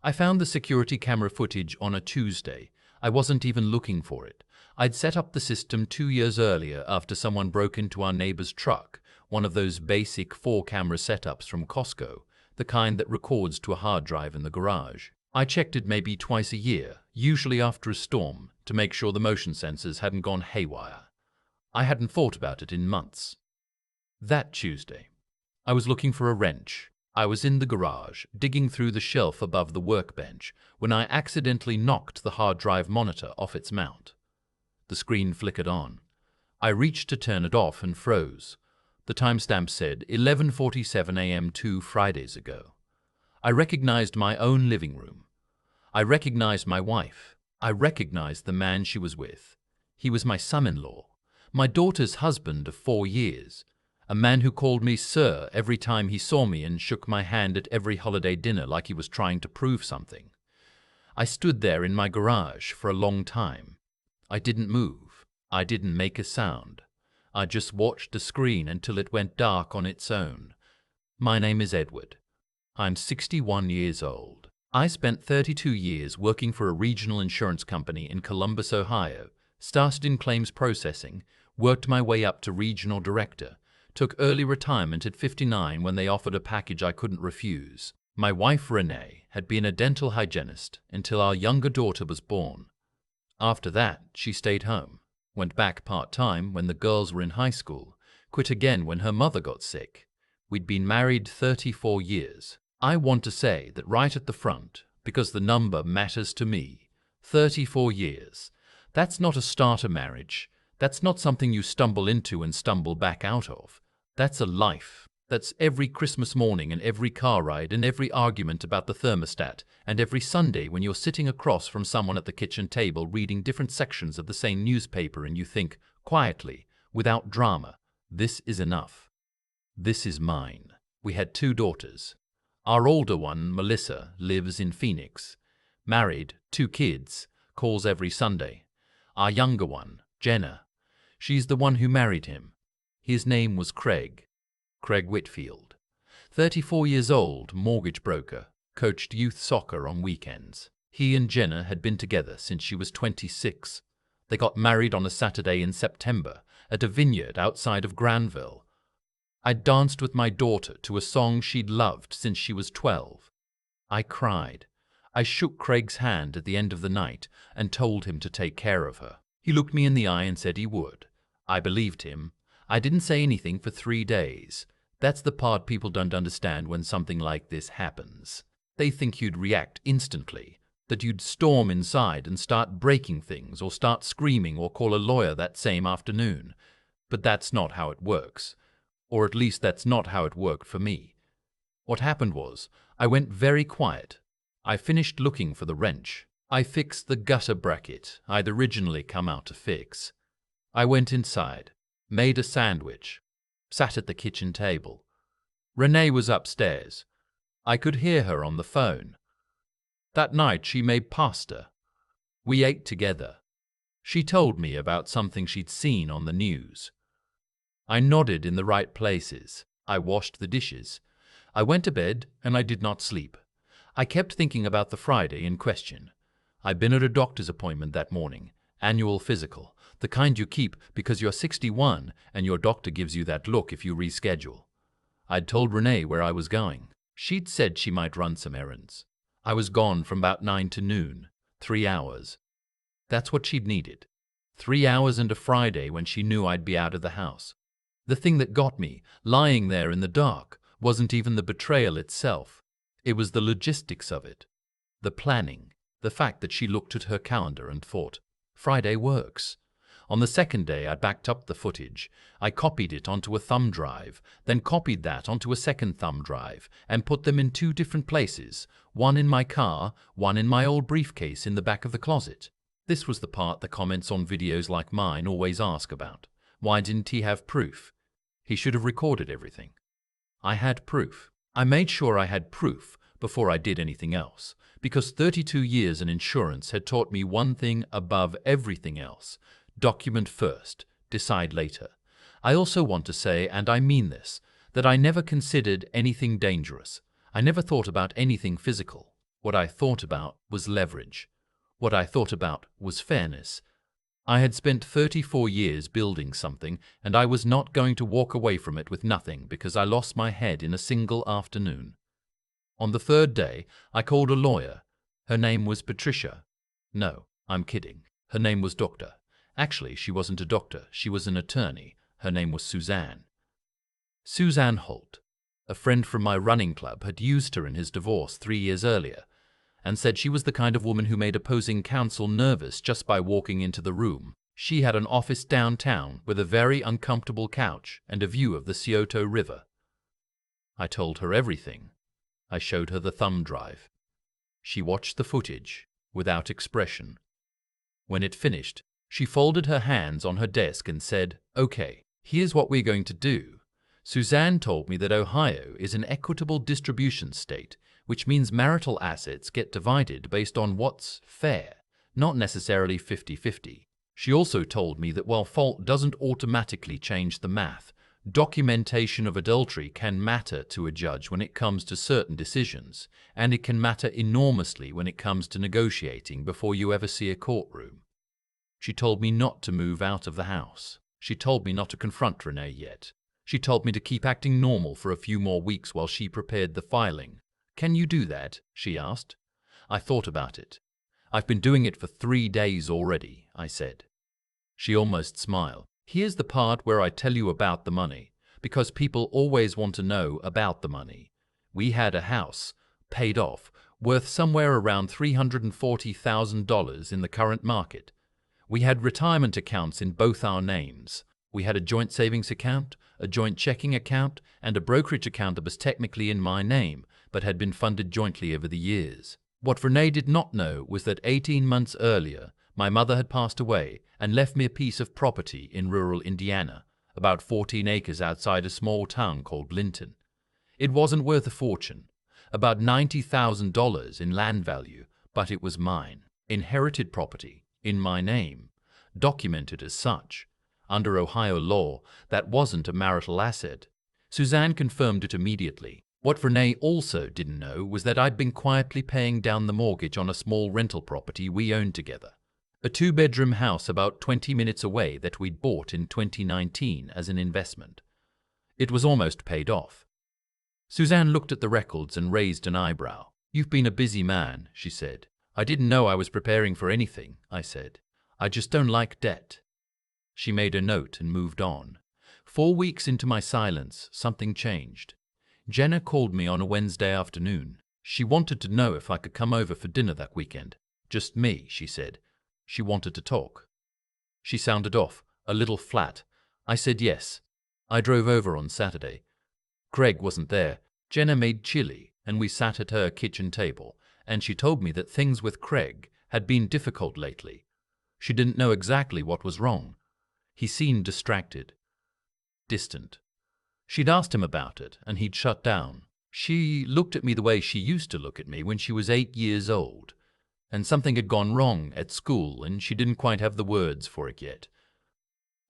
I found the security camera footage on a Tuesday. I wasn't even looking for it. I'd set up the system 2 years earlier after someone broke into our neighbor's truck, one of those basic 4-camera setups from Costco, the kind that records to a hard drive in the garage. I checked it maybe twice a year, usually after a storm, to make sure the motion sensors hadn't gone haywire. I hadn't thought about it in months. That Tuesday, I was looking for a wrench. I was in the garage, digging through the shelf above the workbench, when I accidentally knocked the hard drive monitor off its mount. The screen flickered on. I reached to turn it off and froze. The timestamp said 11:47 a.m. 2 Fridays ago. I recognized my own living room. I recognized my wife. I recognized the man she was with. He was my son-in-law, my daughter's husband of 4 years, a man who called me sir every time he saw me and shook my hand at every holiday dinner like he was trying to prove something. I stood there in my garage for a long time. I didn't move. I didn't make a sound. I just watched the screen until it went dark on its own. My name is Edward. I'm 61 years old. I spent 32 years working for a regional insurance company in Columbus, Ohio, started in claims processing, worked my way up to regional director, took early retirement at 59 when they offered a package I couldn't refuse. My wife, Renee, had been a dental hygienist until our younger daughter was born. After that, she stayed home, went back part-time when the girls were in high school, quit again when her mother got sick. We'd been married 34 years. I want to say that right at the front, because the number matters to me. 34 years. That's not a starter marriage. That's not something you stumble into and stumble back out of. That's a life. That's every Christmas morning and every car ride and every argument about the thermostat and every Sunday when you're sitting across from someone at the kitchen table reading different sections of the same newspaper and you think, quietly, without drama, this is enough. This is mine. We had 2 daughters. Our older one, Melissa, lives in Phoenix. Married, 2 kids, calls every Sunday. Our younger one, Jenna, she's the one who married him. His name was Craig Whitfield. 34 years old, mortgage broker, coached youth soccer on weekends. He and Jenna had been together since she was 26. They got married on a Saturday in September at a vineyard outside of Granville. I danced with my daughter to a song she'd loved since she was 12. I cried. I shook Craig's hand at the end of the night and told him to take care of her. He looked me in the eye and said he would. I believed him. I didn't say anything for 3 days. That's the part people don't understand when something like this happens. They think you'd react instantly, that you'd storm inside and start breaking things or start screaming or call a lawyer that same afternoon. But that's not how it works. Or at least that's not how it worked for me. What happened was, I went very quiet. I finished looking for the wrench. I fixed the gutter bracket I'd originally come out to fix. I went inside, made a sandwich, sat at the kitchen table. Renee was upstairs. I could hear her on the phone. That night she made pasta. We ate together. She told me about something she'd seen on the news. I nodded in the right places. I washed the dishes. I went to bed and I did not sleep. I kept thinking about the Friday in question. I'd been at a doctor's appointment that morning, annual physical, the kind you keep because you're 61 and your doctor gives you that look if you reschedule. I'd told Renee where I was going. She'd said she might run some errands. I was gone from about 9 to noon, 3 hours. That's what she'd needed. 3 hours and a Friday when she knew I'd be out of the house. The thing that got me, lying there in the dark, wasn't even the betrayal itself. It was the logistics of it. The planning. The fact that she looked at her calendar and thought, Friday works. On the second day, I backed up the footage. I copied it onto a thumb drive, then copied that onto a second thumb drive, and put them in 2 different places, one in my car, one in my old briefcase in the back of the closet. This was the part the comments on videos like mine always ask about. Why didn't he have proof? He should have recorded everything. I had proof. I made sure I had proof before I did anything else, because 32 years in insurance had taught me one thing above everything else: document first, decide later. I also want to say, and I mean this, that I never considered anything dangerous. I never thought about anything physical. What I thought about was leverage. What I thought about was fairness. I had spent 34 years building something, and I was not going to walk away from it with nothing because I lost my head in a single afternoon. On the third day, I called a lawyer. Her name was Patricia. No, I'm kidding. Her name was Doctor. Actually, she wasn't a doctor. She was an attorney. Her name was Suzanne. Suzanne Holt. A friend from my running club had used her in his divorce 3 years earlier and said she was the kind of woman who made opposing counsel nervous just by walking into the room. She had an office downtown with a very uncomfortable couch and a view of the Scioto River. I told her everything. I showed her the thumb drive. She watched the footage without expression. When it finished, she folded her hands on her desk and said, "Okay, here's what we're going to do. Suzanne told me that Ohio is an equitable distribution state, which means marital assets get divided based on what's fair, not necessarily 50-50. She also told me that while fault doesn't automatically change the math, documentation of adultery can matter to a judge when it comes to certain decisions, and it can matter enormously when it comes to negotiating before you ever see a courtroom." She told me not to move out of the house. She told me not to confront Renee yet. She told me to keep acting normal for a few more weeks while she prepared the filing. "Can you do that?" she asked. I thought about it. "I've been doing it for 3 days already," I said. She almost smiled. "Here's the part where I tell you about the money, because people always want to know about the money. We had a house, paid off, worth somewhere around $340,000 in the current market. We had retirement accounts in both our names. We had a joint savings account, a joint checking account, and a brokerage account that was technically in my name, but had been funded jointly over the years. What Renee did not know was that 18 months earlier, my mother had passed away and left me a piece of property in rural Indiana, about 14 acres outside a small town called Linton. It wasn't worth a fortune, about $90,000 in land value, but it was mine. Inherited property, in my name, documented as such. Under Ohio law, that wasn't a marital asset. Suzanne confirmed it immediately. What Renee also didn't know was that I'd been quietly paying down the mortgage on a small rental property we owned together. A 2-bedroom house about 20 minutes away that we'd bought in 2019 as an investment. It was almost paid off. Suzanne looked at the records and raised an eyebrow. "You've been a busy man," she said. "I didn't know I was preparing for anything," I said. "I just don't like debt." She made a note and moved on. 4 weeks into my silence, something changed. Jenna called me on a Wednesday afternoon. She wanted to know if I could come over for dinner that weekend. "Just me," she said. She wanted to talk. She sounded off, a little flat. I said yes. I drove over on Saturday. Craig wasn't there. Jenna made chili, and we sat at her kitchen table, and she told me that things with Craig had been difficult lately. She didn't know exactly what was wrong. He seemed distracted, distant. She'd asked him about it, and he'd shut down. She looked at me the way she used to look at me when she was 8 years old, and something had gone wrong at school, and she didn't quite have the words for it yet.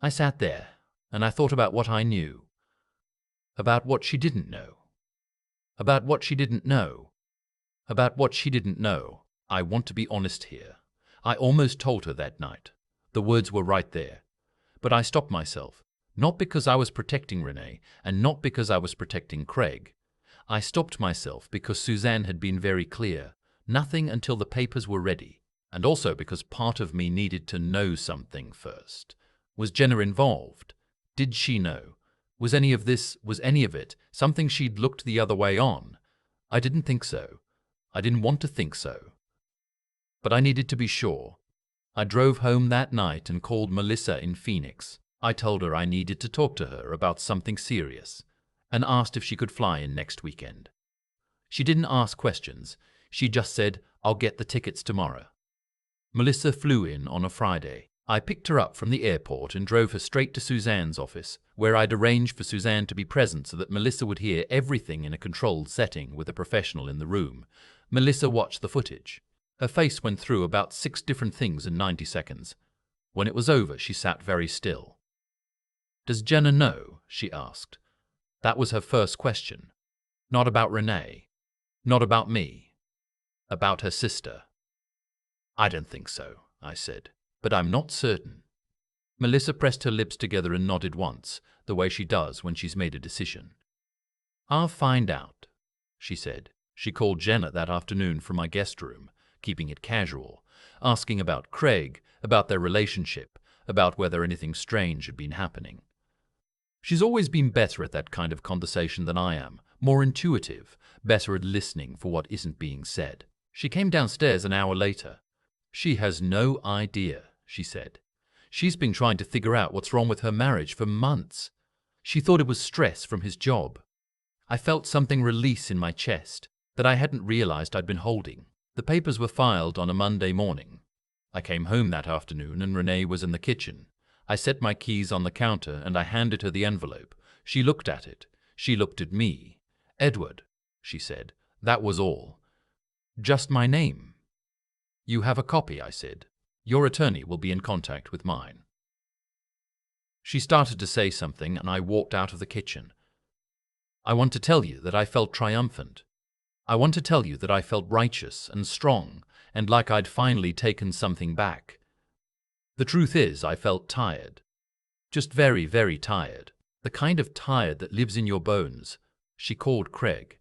I sat there, and I thought about what I knew, about what she didn't know, about what she didn't know, about what she didn't know. I want to be honest here. I almost told her that night. The words were right there. But I stopped myself, not because I was protecting Renee, and not because I was protecting Craig. I stopped myself because Suzanne had been very clear, nothing until the papers were ready, and also because part of me needed to know something first. Was Jenna involved? Did she know? Was any of it, something she'd looked the other way on? I didn't think so. I didn't want to think so. But I needed to be sure. I drove home that night and called Melissa in Phoenix. I told her I needed to talk to her about something serious, and asked if she could fly in next weekend. She didn't ask questions. She just said, "I'll get the tickets tomorrow." Melissa flew in on a Friday. I picked her up from the airport and drove her straight to Suzanne's office, where I'd arranged for Suzanne to be present so that Melissa would hear everything in a controlled setting with a professional in the room. Melissa watched the footage. Her face went through about 6 different things in 90 seconds. When it was over, she sat very still. "Does Jenna know?" she asked. That was her first question. Not about Renee. Not about me. About her sister. I don't think so, I said, but I'm not certain. Melissa pressed her lips together and nodded once, the way she does when she's made a decision. I'll find out, she said. She called Jenna that afternoon from my guest room, keeping it casual, asking about Craig, about their relationship, about whether anything strange had been happening. She's always been better at that kind of conversation than I am, more intuitive, better at listening for what isn't being said. She came downstairs an hour later. She has no idea, she said. She's been trying to figure out what's wrong with her marriage for months. She thought it was stress from his job. I felt something release in my chest that I hadn't realized I'd been holding. The papers were filed on a Monday morning. I came home that afternoon and Renee was in the kitchen. I set my keys on the counter and I handed her the envelope. She looked at it. She looked at me. Edward, she said. That was all. Just my name. You have a copy, I said. Your attorney will be in contact with mine. She started to say something and I walked out of the kitchen. I want to tell you that I felt triumphant. I want to tell you that I felt righteous and strong and like I'd finally taken something back. The truth is, I felt tired. Just very, very tired. The kind of tired that lives in your bones. She called Craig.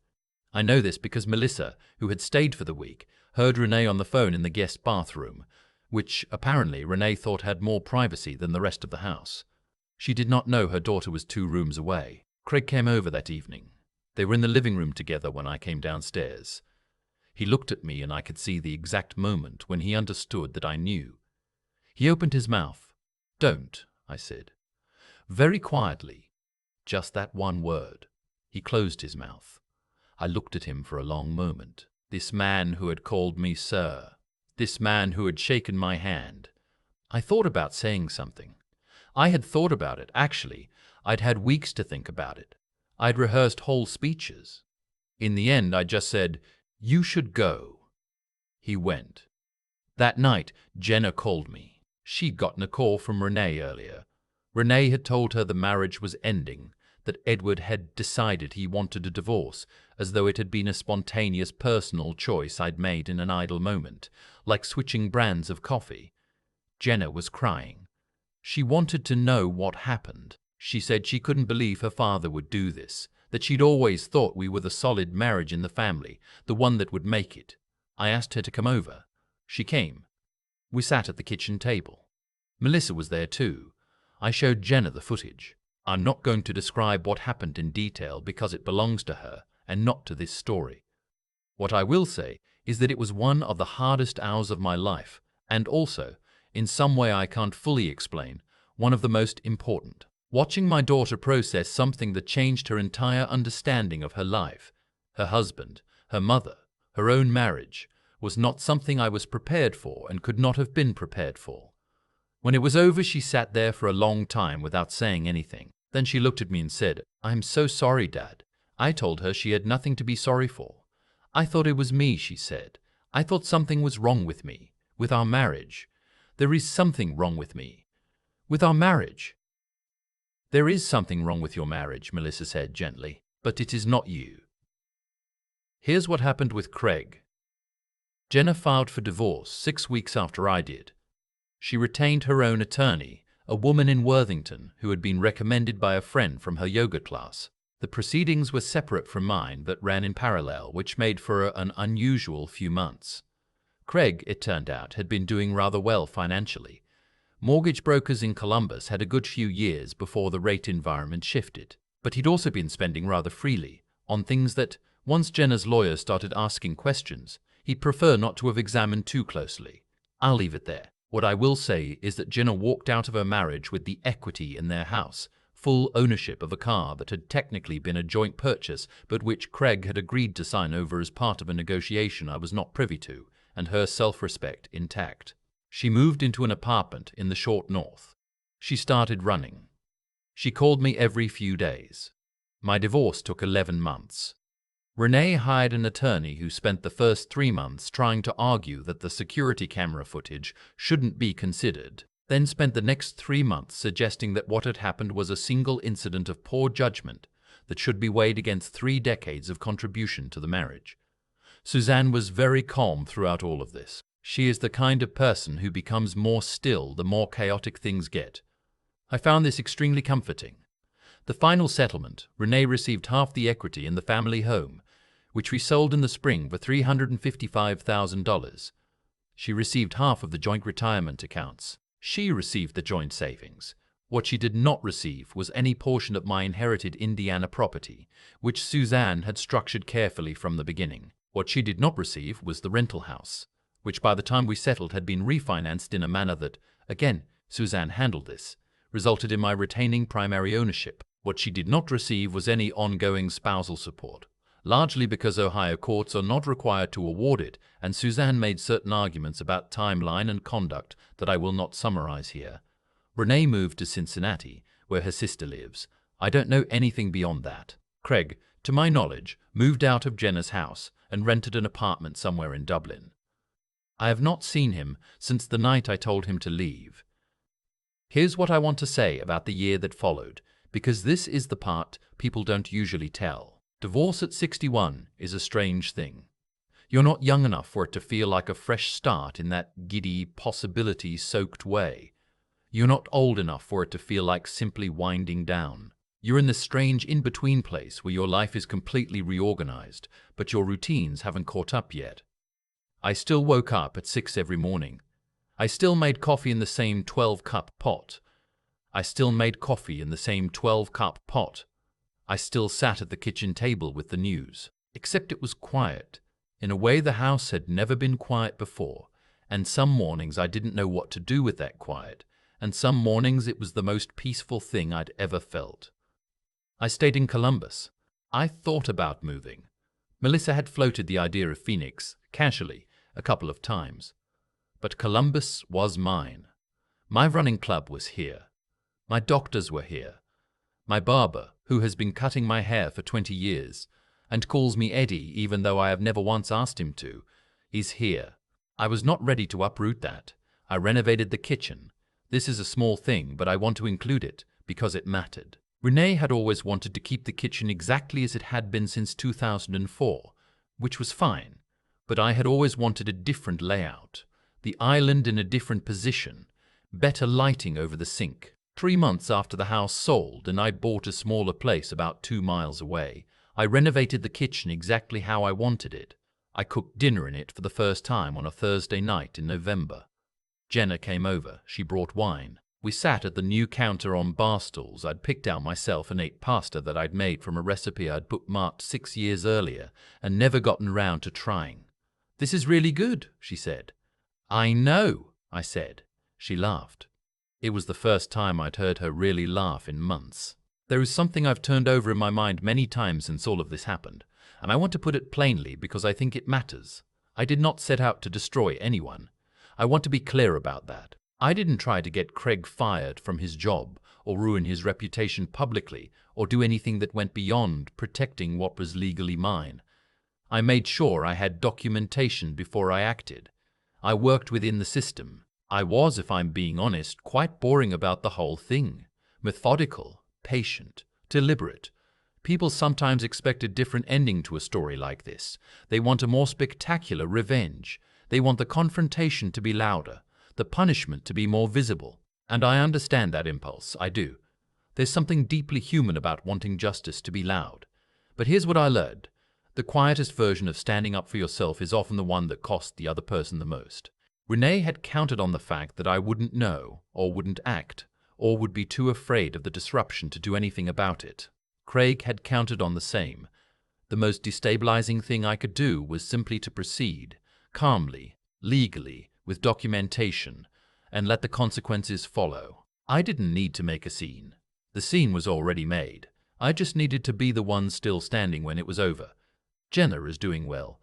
I know this because Melissa, who had stayed for the week, heard Renee on the phone in the guest bathroom, which apparently Renee thought had more privacy than the rest of the house. She did not know her daughter was 2 rooms away. Craig came over that evening. They were in the living room together when I came downstairs. He looked at me and I could see the exact moment when he understood that I knew. He opened his mouth. Don't, I said. Very quietly. Just that one word. He closed his mouth. I looked at him for a long moment. This man who had called me sir. This man who had shaken my hand. I thought about saying something. I had thought about it, actually. I'd had weeks to think about it. I'd rehearsed whole speeches. In the end, I just said, "You should go." He went. That night, Jenna called me. She'd gotten a call from Renee earlier. Renee had told her the marriage was ending, that Edward had decided he wanted a divorce, as though it had been a spontaneous personal choice I'd made in an idle moment, like switching brands of coffee. Jenna was crying. She wanted to know what happened. She said she couldn't believe her father would do this, that she'd always thought we were the solid marriage in the family, the one that would make it. I asked her to come over. She came. We sat at the kitchen table. Melissa was there too. I showed Jenna the footage. I'm not going to describe what happened in detail because it belongs to her and not to this story. What I will say is that it was one of the hardest hours of my life, and also, in some way I can't fully explain, one of the most important. Watching my daughter process something that changed her entire understanding of her life, her husband, her mother, her own marriage, was not something I was prepared for and could not have been prepared for. When it was over, she sat there for a long time without saying anything. Then she looked at me and said, "I'm so sorry, Dad." I told her she had nothing to be sorry for. "I thought it was me," she said. "I thought something was wrong with me, with our marriage. There is something wrong with me, with our marriage." "There is something wrong with your marriage," Melissa said gently, "but it is not you." Here's what happened with Craig. Jenna filed for divorce 6 weeks after I did. She retained her own attorney, a woman in Worthington who had been recommended by a friend from her yoga class. The proceedings were separate from mine but ran in parallel, which made for an unusual few months. Craig, it turned out, had been doing rather well financially. Mortgage brokers in Columbus had a good few years before the rate environment shifted, but he'd also been spending rather freely on things that, once Jenna's lawyer started asking questions, he'd prefer not to have examined too closely. I'll leave it there. What I will say is that Jenna walked out of her marriage with the equity in their house, full ownership of a car that had technically been a joint purchase but which Craig had agreed to sign over as part of a negotiation I was not privy to, and her self-respect intact. She moved into an apartment in the short north. She started running. She called me every few days. My divorce took 11 months. Renee hired an attorney who spent the first 3 months trying to argue that the security camera footage shouldn't be considered, then spent the next 3 months suggesting that what had happened was a single incident of poor judgment that should be weighed against 3 decades of contribution to the marriage. Suzanne was very calm throughout all of this. She is the kind of person who becomes more still the more chaotic things get. I found this extremely comforting. The final settlement, Renee received half the equity in the family home, which we sold in the spring for $355,000. She received half of the joint retirement accounts. She received the joint savings. What she did not receive was any portion of my inherited Indiana property, which Suzanne had structured carefully from the beginning. What she did not receive was the rental house, which by the time we settled had been refinanced in a manner that, again, Suzanne handled this, resulted in my retaining primary ownership. What she did not receive was any ongoing spousal support, largely because Ohio courts are not required to award it, and Suzanne made certain arguments about timeline and conduct that I will not summarize here. Renee moved to Cincinnati, where her sister lives. I don't know anything beyond that. Craig, to my knowledge, moved out of Jenna's house and rented an apartment somewhere in Dublin. I have not seen him since the night I told him to leave. Here's what I want to say about the year that followed, because this is the part people don't usually tell. Divorce at 61 is a strange thing. You're not young enough for it to feel like a fresh start in that giddy, possibility-soaked way. You're not old enough for it to feel like simply winding down. You're in this strange in-between place where your life is completely reorganized, but your routines haven't caught up yet. I still woke up at 6 every morning. I still made coffee in the same 12-cup pot. I still made coffee in the same 12-cup pot. I still sat at the kitchen table with the news. Except it was quiet, in a way the house had never been quiet before, and some mornings I didn't know what to do with that quiet, and some mornings it was the most peaceful thing I'd ever felt. I stayed in Columbus. I thought about moving. Melissa had floated the idea of Phoenix, casually, a couple of times. But Columbus was mine. My running club was here. My doctors were here. My barber, who has been cutting my hair for 20 years, and calls me Eddie even though I have never once asked him to, is here. I was not ready to uproot that. I renovated the kitchen. This is a small thing, but I want to include it because it mattered. Renee had always wanted to keep the kitchen exactly as it had been since 2004, which was fine, but I had always wanted a different layout, the island in a different position, better lighting over the sink. 3 months after the house sold and I bought a smaller place about 2 miles away, I renovated the kitchen exactly how I wanted it. I cooked dinner in it for the first time on a Thursday night in November. Jenna came over. She brought wine. We sat at the new counter on bar stools I'd picked out myself and ate pasta that I'd made from a recipe I'd bookmarked 6 years earlier and never gotten round to trying. "This is really good," she said. "I know," I said. She laughed. It was the first time I'd heard her really laugh in months. There is something I've turned over in my mind many times since all of this happened, and I want to put it plainly because I think it matters. I did not set out to destroy anyone. I want to be clear about that. I didn't try to get Craig fired from his job or ruin his reputation publicly or do anything that went beyond protecting what was legally mine. I made sure I had documentation before I acted. I worked within the system. I was, if I'm being honest, quite boring about the whole thing. Methodical, patient, deliberate. People sometimes expect a different ending to a story like this. They want a more spectacular revenge. They want the confrontation to be louder, the punishment to be more visible. And I understand that impulse, I do. There's something deeply human about wanting justice to be loud. But here's what I learned. The quietest version of standing up for yourself is often the one that costs the other person the most. Renee had counted on the fact that I wouldn't know, or wouldn't act, or would be too afraid of the disruption to do anything about it. Craig had counted on the same. The most destabilizing thing I could do was simply to proceed, calmly, legally, with documentation, and let the consequences follow. I didn't need to make a scene. The scene was already made. I just needed to be the one still standing when it was over. Jenna is doing well.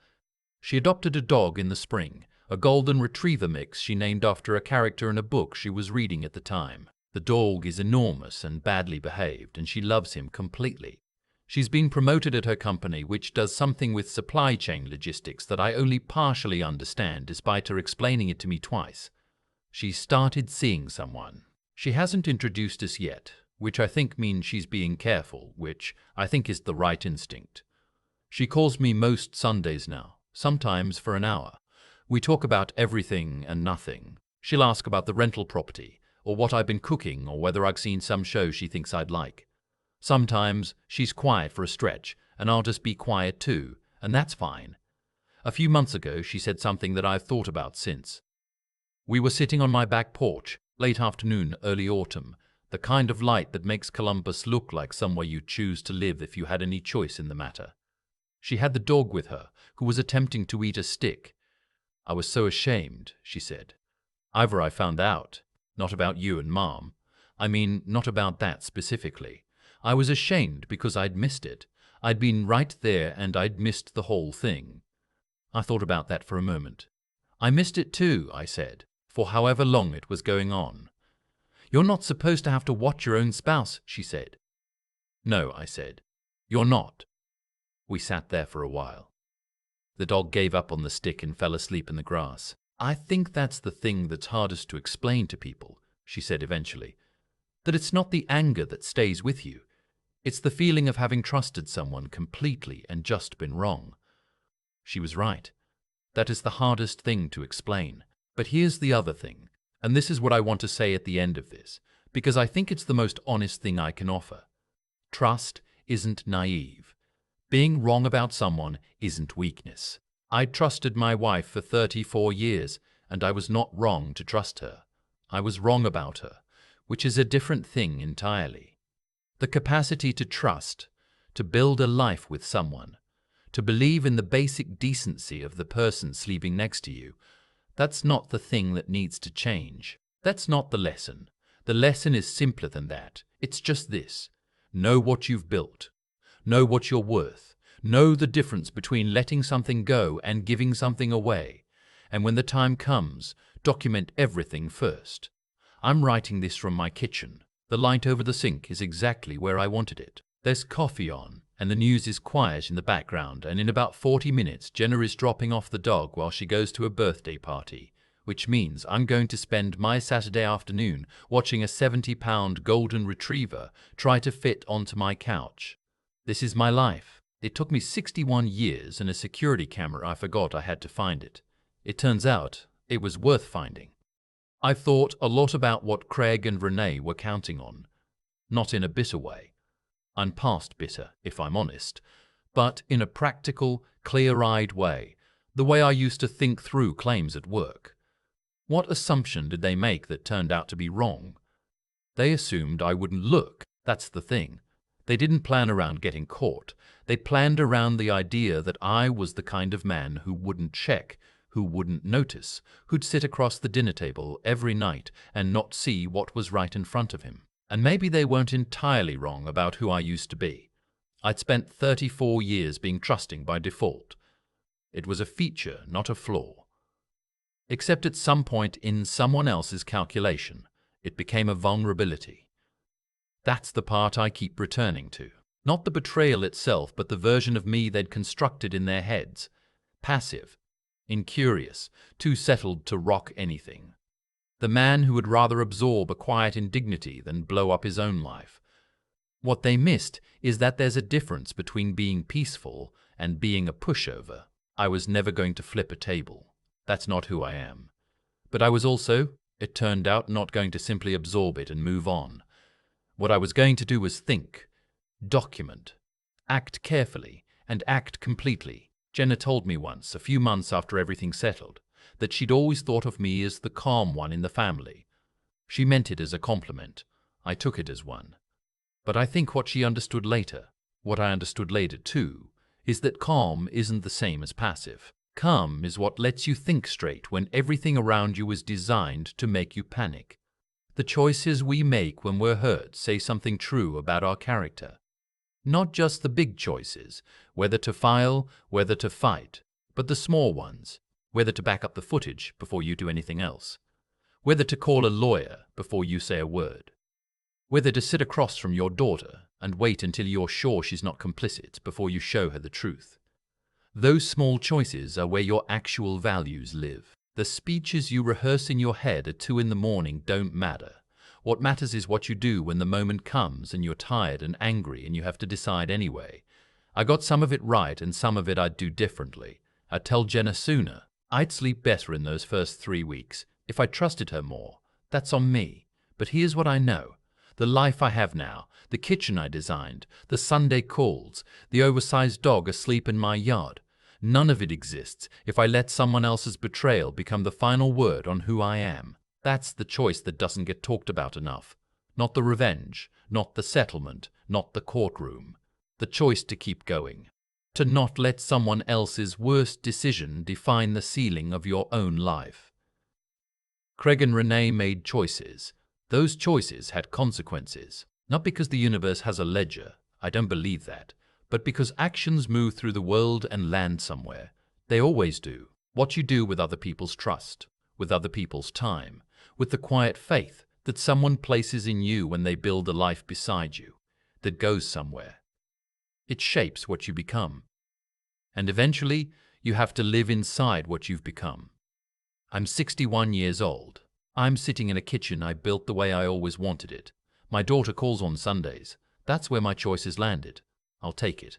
She adopted a dog in the spring, a golden retriever mix she named after a character in a book she was reading at the time. The dog is enormous and badly behaved, and she loves him completely. She's been promoted at her company, which does something with supply chain logistics that I only partially understand despite her explaining it to me twice. She started seeing someone. She hasn't introduced us yet, which I think means she's being careful, which I think is the right instinct. She calls me most Sundays now, sometimes for an hour. We talk about everything and nothing. She'll ask about the rental property, or what I've been cooking, or whether I've seen some show she thinks I'd like. Sometimes she's quiet for a stretch, and I'll just be quiet too, and that's fine. A few months ago, she said something that I've thought about since. We were sitting on my back porch, late afternoon, early autumn, the kind of light that makes Columbus look like somewhere you'd choose to live if you had any choice in the matter. She had the dog with her, who was attempting to eat a stick. I was so ashamed, she said. Ivor, I found out. Not about you and Mom. I mean, not about that specifically. I was ashamed because I'd missed it. I'd been right there and I'd missed the whole thing. I thought about that for a moment. I missed it too, I said, for however long it was going on. You're not supposed to have to watch your own spouse, she said. No, I said. You're not. We sat there for a while. The dog gave up on the stick and fell asleep in the grass. I think that's the thing that's hardest to explain to people, she said eventually. That it's not the anger that stays with you. It's the feeling of having trusted someone completely and just been wrong. She was right. That is the hardest thing to explain. But here's the other thing, and this is what I want to say at the end of this, because I think it's the most honest thing I can offer. Trust isn't naive. Being wrong about someone isn't weakness. I trusted my wife for 34 years, and I was not wrong to trust her. I was wrong about her, which is a different thing entirely. The capacity to trust, to build a life with someone, to believe in the basic decency of the person sleeping next to you, that's not the thing that needs to change. That's not the lesson. The lesson is simpler than that. It's just this. Know what you've built. Know what you're worth. Know the difference between letting something go and giving something away. And when the time comes, document everything first. I'm writing this from my kitchen. The light over the sink is exactly where I wanted it. There's coffee on, and the news is quiet in the background, and in about 40 minutes Jenna is dropping off the dog while she goes to a birthday party, which means I'm going to spend my Saturday afternoon watching a 70-pound golden retriever try to fit onto my couch. This is my life. It took me 61 years and a security camera I forgot I had to find it. It turns out it was worth finding. I thought a lot about what Craig and Renee were counting on, not in a bitter way. I'm past bitter, if I'm honest, but in a practical, clear-eyed way, the way I used to think through claims at work. What assumption did they make that turned out to be wrong? They assumed I wouldn't look, that's the thing. They didn't plan around getting caught. They planned around the idea that I was the kind of man who wouldn't check, who wouldn't notice, who'd sit across the dinner table every night and not see what was right in front of him. And maybe they weren't entirely wrong about who I used to be. I'd spent 34 years being trusting by default. It was a feature, not a flaw. Except at some point in someone else's calculation, it became a vulnerability. That's the part I keep returning to. Not the betrayal itself, but the version of me they'd constructed in their heads. Passive, incurious, too settled to rock anything. The man who would rather absorb a quiet indignity than blow up his own life. What they missed is that there's a difference between being peaceful and being a pushover. I was never going to flip a table. That's not who I am. But I was also, it turned out, not going to simply absorb it and move on. What I was going to do was think, document, act carefully, and act completely. Jenna told me once, a few months after everything settled, that she'd always thought of me as the calm one in the family. She meant it as a compliment. I took it as one. But I think what she understood later, what I understood later too, is that calm isn't the same as passive. Calm is what lets you think straight when everything around you is designed to make you panic. The choices we make when we're hurt say something true about our character. Not just the big choices, whether to file, whether to fight, but the small ones, whether to back up the footage before you do anything else, whether to call a lawyer before you say a word, whether to sit across from your daughter and wait until you're sure she's not complicit before you show her the truth. Those small choices are where your actual values live. The speeches you rehearse in your head at 2 a.m. don't matter. What matters is what you do when the moment comes and you're tired and angry and you have to decide anyway. I got some of it right and some of it I'd do differently. I'd tell Jenna sooner. I'd sleep better in those first 3 weeks if I trusted her more. That's on me. But here's what I know. The life I have now, the kitchen I designed, the Sunday calls, the oversized dog asleep in my yard, none of it exists if I let someone else's betrayal become the final word on who I am. That's the choice that doesn't get talked about enough. Not the revenge, not the settlement, not the courtroom. The choice to keep going. To not let someone else's worst decision define the ceiling of your own life. Craig and Renee made choices. Those choices had consequences. Not because the universe has a ledger, I don't believe that, but because actions move through the world and land somewhere. They always do. What you do with other people's trust, with other people's time, with the quiet faith that someone places in you when they build a life beside you, that goes somewhere. It shapes what you become. And eventually, you have to live inside what you've become. I'm 61 years old. I'm sitting in a kitchen I built the way I always wanted it. My daughter calls on Sundays. That's where my choice has landed. I'll take it.